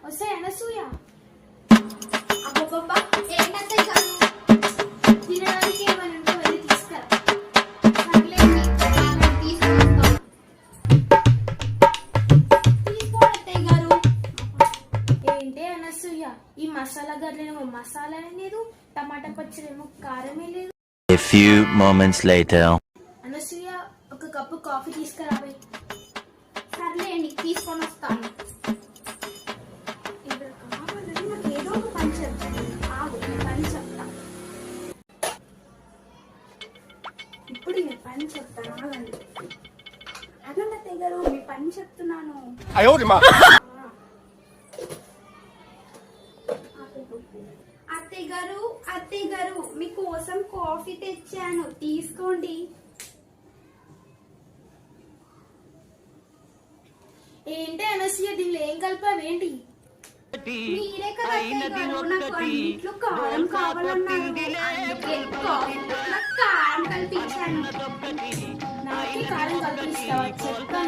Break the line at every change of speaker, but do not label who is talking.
వస్తే అనసూయ
అబ్బబ్బబ్బా ఏంటత్తయ్య గారు
తినడానికి ఏమైనా ఉంటే వెళ్ళి తీసుకురా.
సర్లేండి తీసుకొని వస్తాను. తీసుకోండి అత్తయ్య గారు.
ఏంటి అనసూయ ఈ మసాలా గర్లేమో మసాలా లేదు, టమాటా పచ్చడేమో కారమే లేదు.
A few moments later.
Anasuya ఒక కప్పు కాఫీ తీసుకురావే.
సర్లేండి తీసుకొని వస్తాను.
ఇప్పుడు కావాలని నాకు ఏదో ఒక పని చెప్తాను. ఆగు, నేను పని చెప్తా. ఇప్పుడు నేను పని చెప్తాను, ఆగండి. అగండి అత్తయ్య గారు, మీ పని చెప్తున్నాను. అత్తయ్య గారు మీకోసం కాఫీ తెచ్చాను, తీసుకోండి. ఏంటి అనసూయ దీనిలో ఏం కలిపావేంటి?
మీరే కదా అత్తయ్య గారు నాకు అన్నిట్లో కారం కావాలన్నారు, అందుకే కాఫీలో నాకు కారం కల్పించాను.
నాకే కారం కల్పిస్తావా? చెప్పా